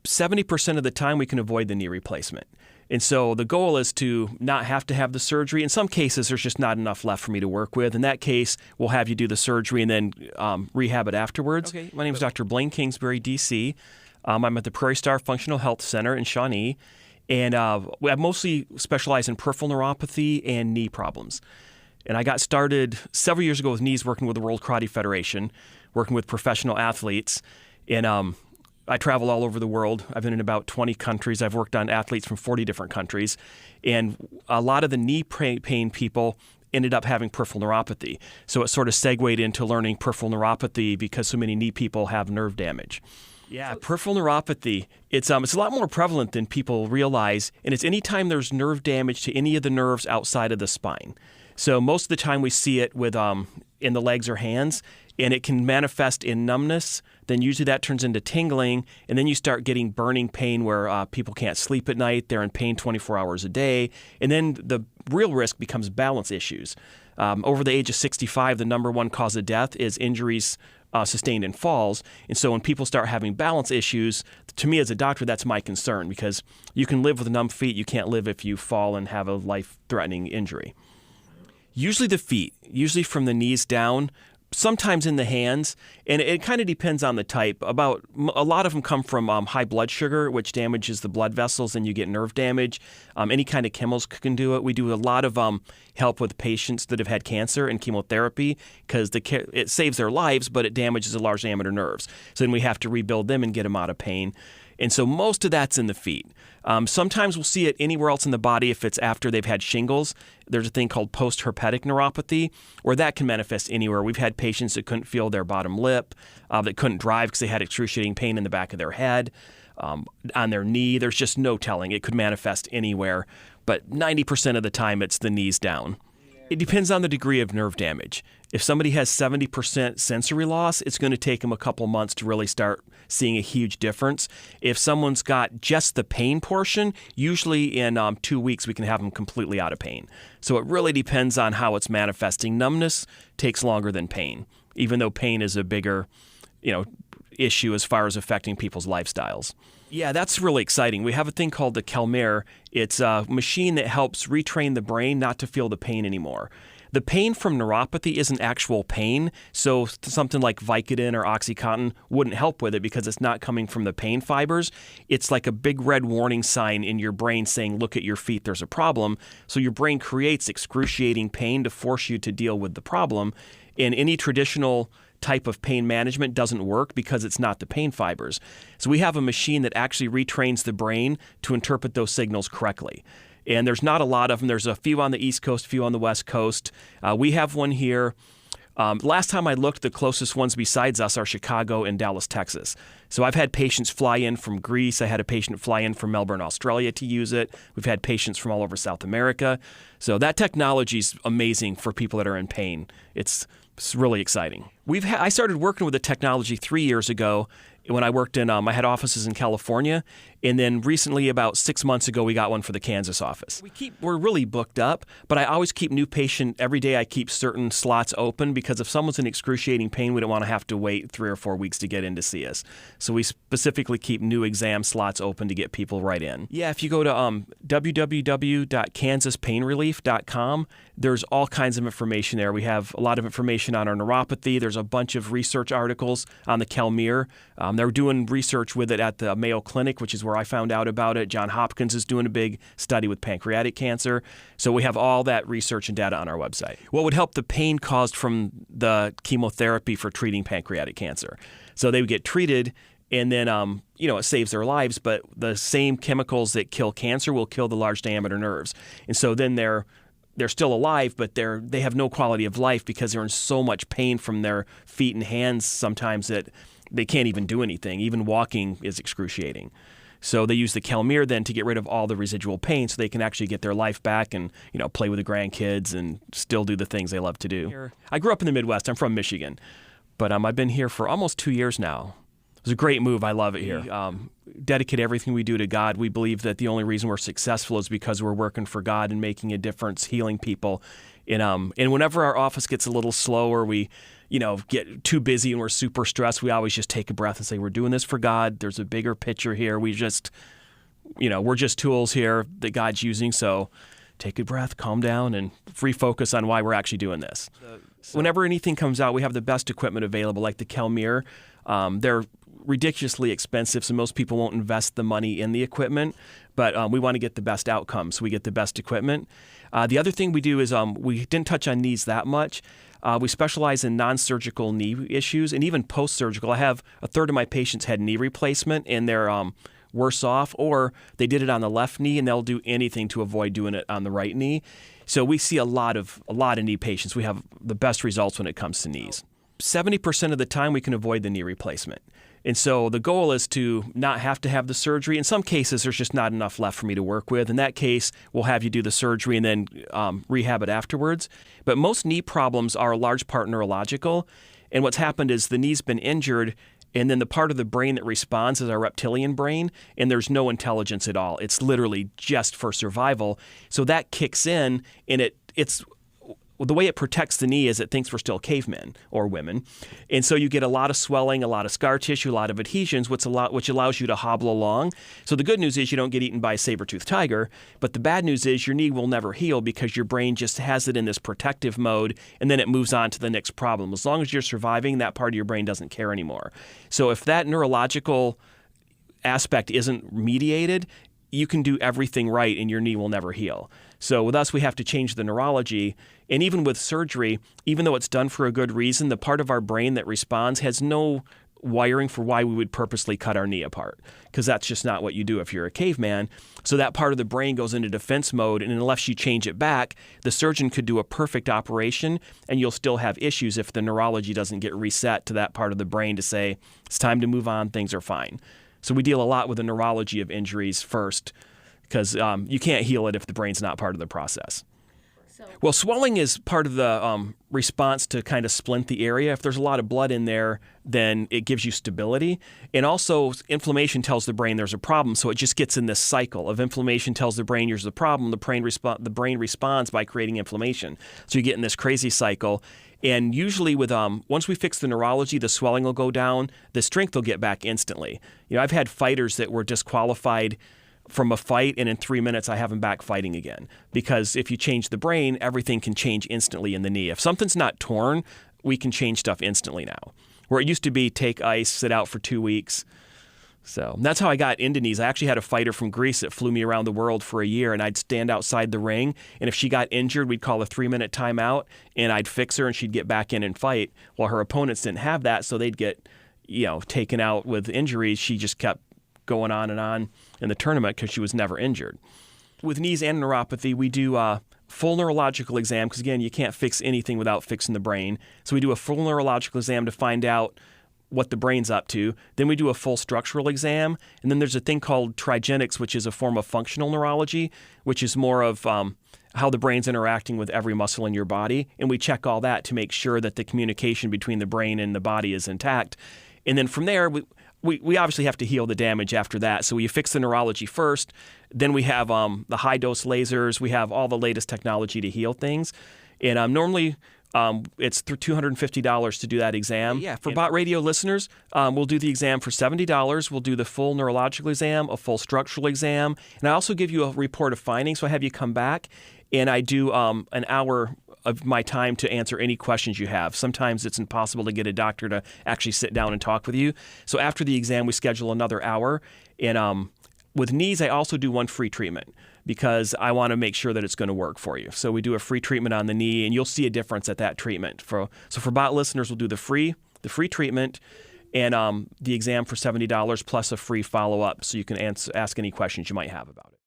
70% of the time we can avoid the knee replacement. And so the goal is to not have to have the surgery. In some cases, there's just not enough left for me to work with. In that case, we'll have you do the surgery and then rehab it afterwards. Okay. My name is Dr. Blaine Kingsbury, D.C. I'm at the Prairie Functional Health Center in Shawnee. And I mostly specialize in peripheral neuropathy and knee problems. And I got started several years ago with knees working with the World Karate Federation, working with professional athletes. And I travel all over the world. I've been in about 20 countries. I've worked on athletes from 40 different countries. And a lot of the knee pain people ended up having peripheral neuropathy. So it sort of segued into learning peripheral neuropathy because so many knee people have nerve damage. Yeah, peripheral neuropathy, it's a lot more prevalent than people realize, and it's anytime there's nerve damage to any of the nerves outside of the spine. So most of the time we see it with in the legs or hands, and it can manifest in numbness. Then usually that turns into tingling, and then you start getting burning pain where people can't sleep at night. They're in pain 24 hours a day. And then the real risk becomes balance issues. Over the age of 65, the number one cause of death is injuries sustained in falls. And so when people start having balance issues, to me as a doctor, that's my concern, because you can live with numb feet. You can't live if you fall and have a life-threatening injury. Usually the feet, usually from the knees down, sometimes in the hands, and it kind of depends on the type. A lot of them come from high blood sugar, which damages the blood vessels, and you get nerve damage. Any kind of chemicals can do it. We do a lot of help with patients that have had cancer and chemotherapy because it saves their lives, but it damages the large diameter nerves. So then we have to rebuild them and get them out of pain. And so most of that's in the feet. Sometimes we'll see it anywhere else in the body if it's after they've had shingles. There's a thing called post-herpetic neuropathy, where that can manifest anywhere. We've had patients that couldn't feel their bottom lip, that couldn't drive because they had excruciating pain in the back of their head, on their knee. There's just no telling. It could manifest anywhere, but 90% of the time it's the knees down. It depends on the degree of nerve damage. If somebody has 70% sensory loss, it's going to take them a couple months to really start seeing a huge difference. If someone's got just the pain portion, usually in 2 weeks we can have them completely out of pain. So it really depends on how it's manifesting. Numbness takes longer than pain, even though pain is a bigger, issue as far as affecting people's lifestyles. Yeah, that's really exciting. We have a thing called the Calmare. It's a machine that helps retrain the brain not to feel the pain anymore. The pain from neuropathy isn't actual pain, so something like Vicodin or Oxycontin wouldn't help with it because it's not coming from the pain fibers. It's like a big red warning sign in your brain saying, look at your feet, there's a problem. So your brain creates excruciating pain to force you to deal with the problem. And any traditional type of pain management doesn't work because it's not the pain fibers. So we have a machine that actually retrains the brain to interpret those signals correctly. And there's not a lot of them. There's a few on the East Coast, a few on the West Coast. We have one here. Last time I looked, the closest ones besides us are Chicago and Dallas, Texas. So I've had patients fly in from Greece. I had a patient fly in from Melbourne, Australia to use it. We've had patients from all over South America. So that technology is amazing for people that are in pain. It's really exciting. I started working with the technology 3 years ago when I worked in, I had offices in California, and then recently, about 6 months ago, we got one for the Kansas office. We're really booked up, but I always keep new patient, every day I keep certain slots open because if someone's in excruciating pain, we don't want to have to wait 3 or 4 weeks to get in to see us. So we specifically keep new exam slots open to get people right in. Yeah, if you go to www.kansaspainrelief.com, there's all kinds of information there. We have a lot of information on our neuropathy. There's a bunch of research articles on the Calmare. They're doing research with it at the Mayo Clinic, which is where I found out about it. Johns Hopkins is doing a big study with pancreatic cancer. So we have all that research and data on our website. What would help the pain caused from the chemotherapy for treating pancreatic cancer? So they would get treated, and then it saves their lives, but the same chemicals that kill cancer will kill the large diameter nerves. And so then they're still alive, but they have no quality of life because they're in so much pain from their feet and hands sometimes that they can't even do anything. Even walking is excruciating. So they use the Calmare then to get rid of all the residual pain so they can actually get their life back and play with the grandkids and still do the things they love to do. I grew up in the Midwest. I'm from Michigan, but I've been here for almost 2 years now. It was a great move. I love it here. Dedicate everything we do to God. We believe that the only reason we're successful is because we're working for God and making a difference, healing people. And whenever our office gets a little slower, we get too busy and we're super stressed, we always just take a breath and say, we're doing this for God. There's a bigger picture here. We're just tools here that God's using. So take a breath, calm down, and refocus on why we're actually doing this. Whenever anything comes out, we have the best equipment available, like the Kelmir. They're ridiculously expensive, so most people won't invest the money in the equipment, but we want to get the best outcome, so we get the best equipment. The other thing we do is we didn't touch on knees that much. We specialize in non-surgical knee issues and even post-surgical. I have a third of my patients had knee replacement, and they're worse off, or they did it on the left knee, and they'll do anything to avoid doing it on the right knee. So we see a lot of knee patients. We have the best results when it comes to knees. 70% of the time we can avoid the knee replacement. And so the goal is to not have to have the surgery. In some cases, there's just not enough left for me to work with. In that case, we'll have you do the surgery and then rehab it afterwards. But most knee problems are a large part neurological. And what's happened is the knee's been injured, and then the part of the brain that responds is our reptilian brain, and there's no intelligence at all. It's literally just for survival. So that kicks in, and it's the way it protects the knee is it thinks we're still cavemen or women. And so you get a lot of swelling, a lot of scar tissue, a lot of adhesions, which allows you to hobble along. So the good news is you don't get eaten by a saber-toothed tiger, but the bad news is your knee will never heal because your brain just has it in this protective mode, and then it moves on to the next problem. As long as you're surviving, that part of your brain doesn't care anymore. So if that neurological aspect isn't mediated, you can do everything right and your knee will never heal. So with us, we have to change the neurology. And even with surgery, even though it's done for a good reason, the part of our brain that responds has no wiring for why we would purposely cut our knee apart, because that's just not what you do if you're a caveman. So that part of the brain goes into defense mode, and unless you change it back, the surgeon could do a perfect operation, and you'll still have issues if the neurology doesn't get reset to that part of the brain to say, it's time to move on, things are fine. So we deal a lot with the neurology of injuries first, because you can't heal it if the brain's not part of the process. Well, swelling is part of the response to kind of splint the area. If there's a lot of blood in there, then it gives you stability. And also, inflammation tells the brain there's a problem, so it just gets in this cycle of inflammation tells the brain there's a problem. The brain responds by creating inflammation. So you get in this crazy cycle. And usually with once we fix the neurology, the swelling will go down, the strength will get back instantly. I've had fighters that were disqualified from a fight, and in 3 minutes I have them back fighting again. Because if you change the brain, everything can change instantly in the knee. If something's not torn, we can change stuff instantly now. Where it used to be take ice, sit out for 2 weeks. So that's how I got into knees. I actually had a fighter from Greece that flew me around the world for a year, and I'd stand outside the ring, and if she got injured, we'd call a 3-minute timeout, and I'd fix her, and she'd get back in and fight. Well, her opponents didn't have that, so they'd get taken out with injuries. She just kept going on in the tournament because she was never injured. With knees and neuropathy, we do a full neurological exam because, again, you can't fix anything without fixing the brain. So we do a full neurological exam to find out what the brain's up to. Then we do a full structural exam. And then there's a thing called trigenics, which is a form of functional neurology, which is more of how the brain's interacting with every muscle in your body. And we check all that to make sure that the communication between the brain and the body is intact. And then from there, we obviously have to heal the damage after that. So you fix the neurology first. Then we have the high-dose lasers. We have all the latest technology to heal things. And normally it's $250 to do that exam. Yeah, for Bot Radio listeners, we'll do the exam for $70. We'll do the full neurological exam, a full structural exam. And I also give you a report of findings. So I have you come back, and I do an hour of my time to answer any questions you have. Sometimes it's impossible to get a doctor to actually sit down and talk with you. So after the exam, we schedule another hour. And with knees, I also do one free treatment because I want to make sure that it's going to work for you. So we do a free treatment on the knee, and you'll see a difference at that treatment. So for bot listeners, we'll do the free treatment and the exam for $70 plus a free follow-up so you can ask any questions you might have about it.